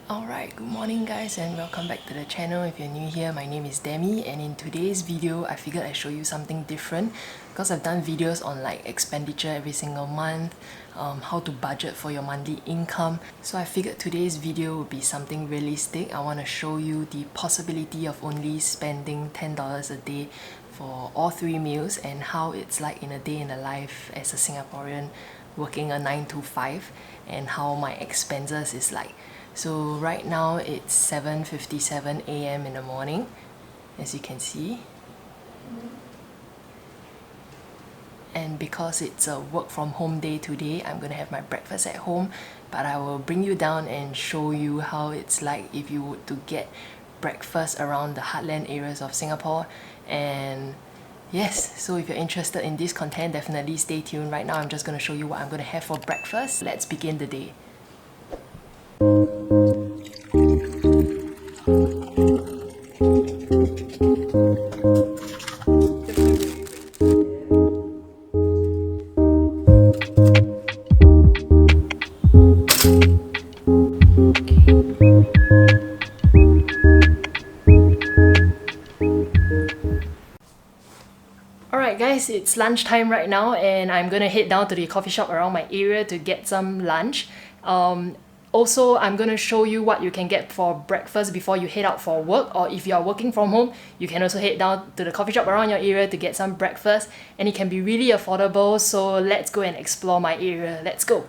Alright, good morning guys and welcome back to the channel. If you're new here, my name is Demi, and in today's video I figured I'd show you something different because I've done videos on like expenditure every single month, how to budget for your monthly income. So I figured today's video would be something realistic. I want to show you the possibility of only spending $10 a day for all 3 meals and how it's like in a day in the life as a Singaporean working a 9 to 5 and how my expenses is like. So right now it's 7:57 a.m. in the morning, as you can see. And because it's a work from home day today, I'm gonna have my breakfast at home, but I will bring you down and show you how it's like if you were to get breakfast around the heartland areas of Singapore. And yes, so if you're interested in this content, definitely stay tuned. Right now I'm just gonna show you what I'm gonna have for breakfast. Let's begin the day. Alright guys, it's lunchtime right now and I'm gonna head down to the coffee shop around my area to get some lunch. Also, I'm gonna show you what you can get for breakfast before you head out for work, or if you are working from home, you can also head down to the coffee shop around your area to get some breakfast, and it can be really affordable. So let's go and explore my area. Let's go!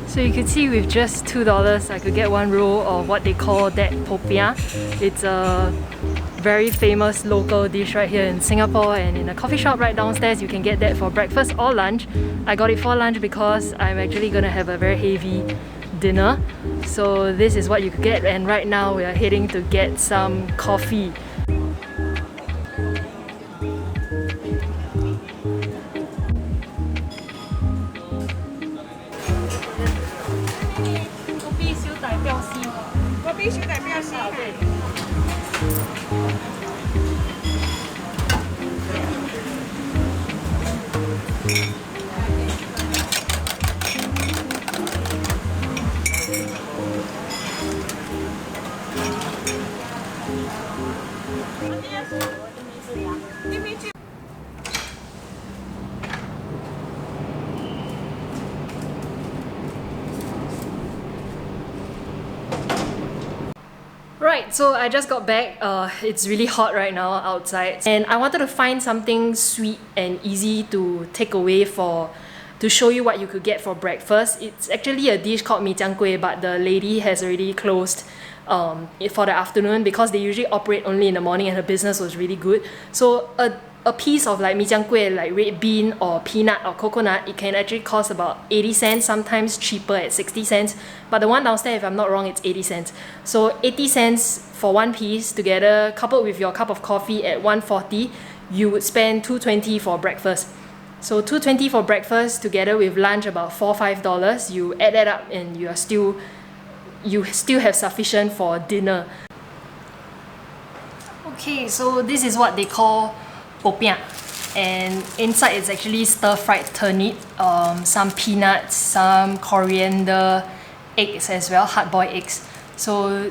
So you can see with just $2 I could get 1 roll of what they call that popiah. It's a very famous local dish right here in Singapore, and in a coffee shop right downstairs you can get that for breakfast or lunch. I got it for lunch because I'm actually gonna have a very heavy dinner. So this is what you could get, and right now we are heading to get some coffee. Right, so I just got back. It's really hot right now outside, and I wanted to find something sweet and easy to take away to show you what you could get for breakfast. It's actually a dish called mee jiang kueh, but the lady has already closed for the afternoon because they usually operate only in the morning and her business was really good. So a piece of like mee jiang kueh, like red bean or peanut or coconut, it can actually cost about 80 cents, sometimes cheaper at 60 cents. But the one downstairs, if I'm not wrong, it's 80 cents. So 80 cents for 1 piece together, coupled with your cup of coffee at 140, you would spend $2.20 for breakfast. So $2.20 for breakfast together with lunch about $4-5. You add that up and you still have sufficient for dinner. Okay, so this is what they call popiah, and inside it's actually stir-fried turnip, some peanuts, some coriander, eggs as well, hard-boiled eggs. So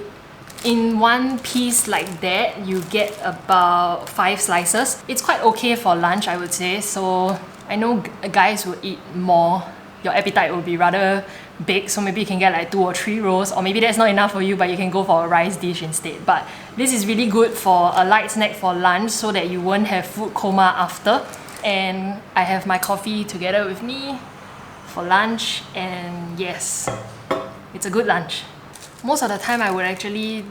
in 1 piece like that, you get about 5 slices. It's quite okay for lunch, I would say. So I know guys will eat more. Your appetite will be rather big, so maybe you can get like 2 or 3 rolls, or maybe that's not enough for you, but you can go for a rice dish instead. But this is really good for a light snack for lunch so that you won't have food coma after. And I have my coffee together with me for lunch, and yes, it's a good lunch. Most of the time I would actually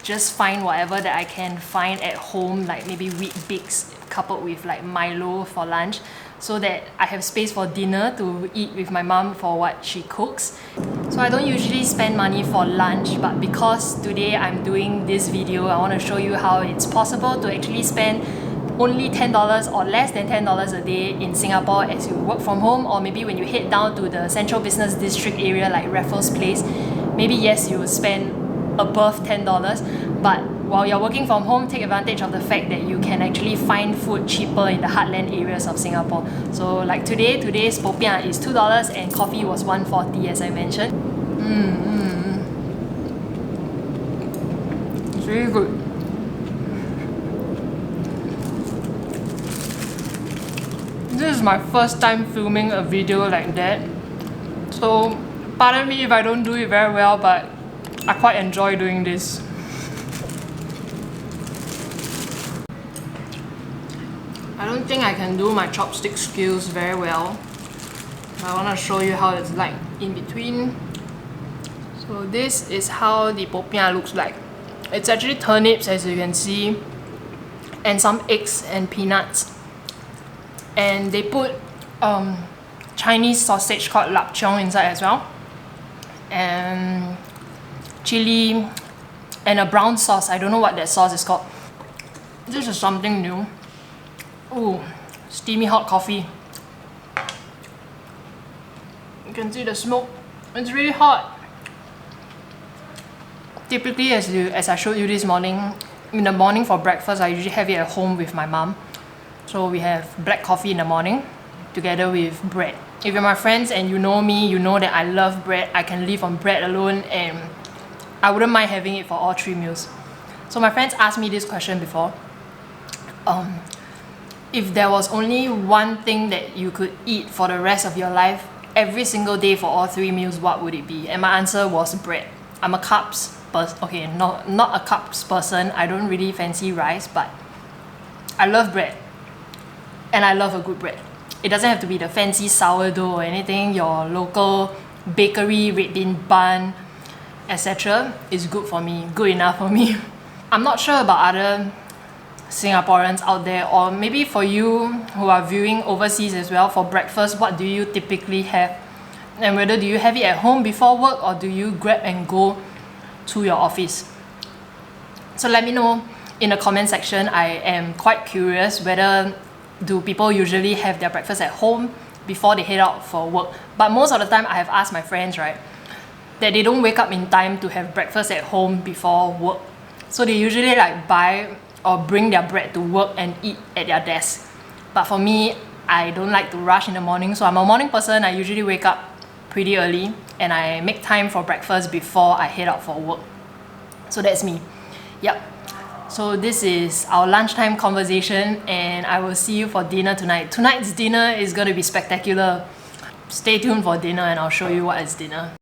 just find whatever that I can find at home, like maybe wheat bix coupled with like Milo for lunch, so that I have space for dinner to eat with my mom for what she cooks. So I don't usually spend money for lunch, but because today I'm doing this video, I want to show you how it's possible to actually spend only $10 or less than $10 a day in Singapore as you work from home, or maybe when you head down to the central business district area like Raffles Place, maybe yes, you will spend above $10, but while you're working from home, take advantage of the fact that you can actually find food cheaper in the heartland areas of Singapore. So like today's popiah is $2 and coffee was $1.40 as I mentioned. It's really good. This is my first time filming a video like that, so pardon me if I don't do it very well, but I quite enjoy doing this. I don't think I can do my chopstick skills very well. I want to show you how it's like in between. So this is how the popiah looks like. It's actually turnips, as you can see, and some eggs and peanuts. And they put Chinese sausage called lap cheong inside as well, and chili and a brown sauce. I don't know what that sauce is called. This is something new. Ooh, steamy hot coffee. You can see the smoke. It's really hot. Typically, as I showed you this morning, in the morning for breakfast, I usually have it at home with my mom. So we have black coffee in the morning together with bread. If you're my friends and you know me, you know that I love bread. I can live on bread alone and I wouldn't mind having it for all 3 meals. So my friends asked me this question before. If there was only one thing that you could eat for the rest of your life, every single day for all 3 meals, what would it be? And my answer was bread. I'm a carbs person. Okay, not a carbs person. I don't really fancy rice, but I love bread. And I love a good bread. It doesn't have to be the fancy sourdough or anything. Your local bakery, red bean bun, etc. is good for me, good enough for me. I'm not sure about other Singaporeans out there, or maybe for you who are viewing overseas as well, for breakfast, what do you typically have? And whether do you have it at home before work or do you grab and go to your office? So let me know in the comment section. I am quite curious whether do people usually have their breakfast at home before they head out for work. But most of the time I have asked my friends, right, that they don't wake up in time to have breakfast at home before work. So they usually like buy or bring their bread to work and eat at their desk. But for me, I don't like to rush in the morning, so I'm a morning person. I usually wake up pretty early and I make time for breakfast before I head out for work. So that's me. Yep. So this is our lunchtime conversation and I will see you for dinner tonight. Tonight's dinner is going to be spectacular. Stay tuned for dinner and I'll show you what is dinner.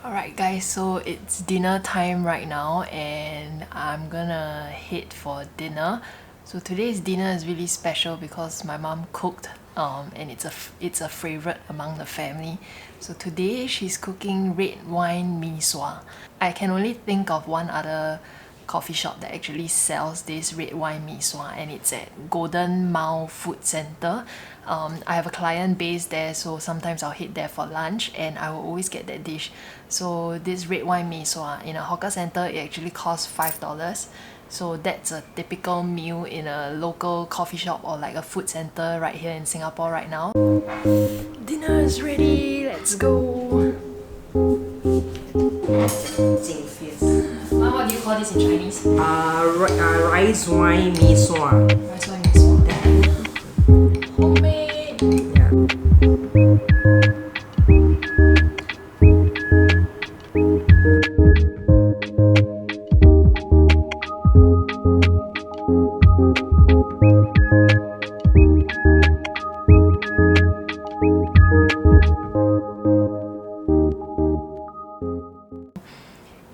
Alright guys, so it's dinner time right now and I'm gonna head for dinner. So today's dinner is really special because my mom cooked and it's a favorite among the family. So today she's cooking red wine mee sua. I can only think of one other coffee shop that actually sells this red wine mee sua, and it's at Golden Mile Food Centre. I have a client based there, so sometimes I'll head there for lunch and I will always get that dish. So this red wine mee sua in a hawker centre, it actually costs $5. So that's a typical meal in a local coffee shop or like a food centre right here in Singapore right now. Dinner is ready, let's go! What do you call this in Chinese? Rice wine mee sua. Rice wine mee sua. Homemade! Yeah.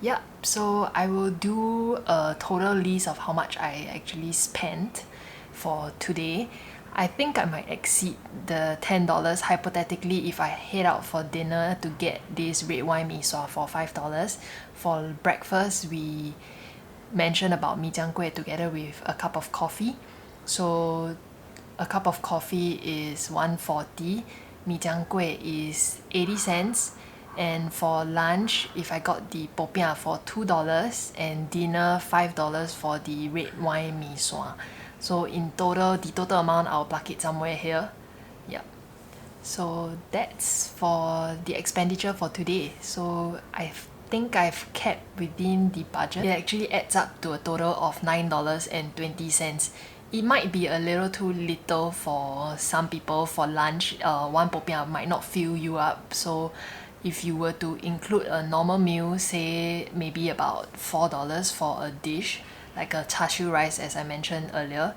Yep, so I will do a total list of how much I actually spent for today. I think I might exceed the $10 hypothetically if I head out for dinner to get this red wine mee sua for $5. For breakfast, we mentioned about mee jiang kueh together with a cup of coffee. So a cup of coffee is $1.40, mee jiang kueh is 80 cents, And for lunch, if I got the popiah for $2 and dinner $5 for the red wine mee sua. So in total, the total amount I'll plug it somewhere here. Yep. So that's for the expenditure for today. So I think I've kept within the budget. It actually adds up to a total of $9.20. It might be a little too little for some people for lunch. One popiah might not fill you up. So if you were to include a normal meal, say maybe about $4 for a dish, like a char siu rice as I mentioned earlier,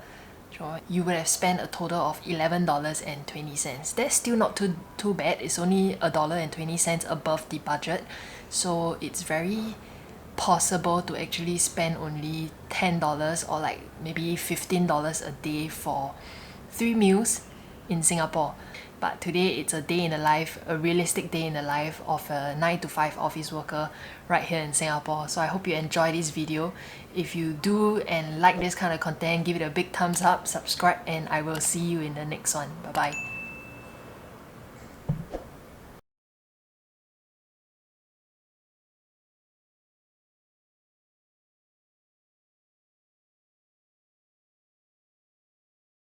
you would have spent a total of $11.20. That's still not too bad. It's only $1.20 above the budget. So it's very possible to actually spend only $10 or like maybe $15 a day for 3 meals in Singapore. But today it's a day in the life, a realistic day in the life of a 9 to 5 office worker right here in Singapore. So I hope you enjoy this video. If you do and like this kind of content, give it a big thumbs up, subscribe, and I will see you in the next one. Bye bye.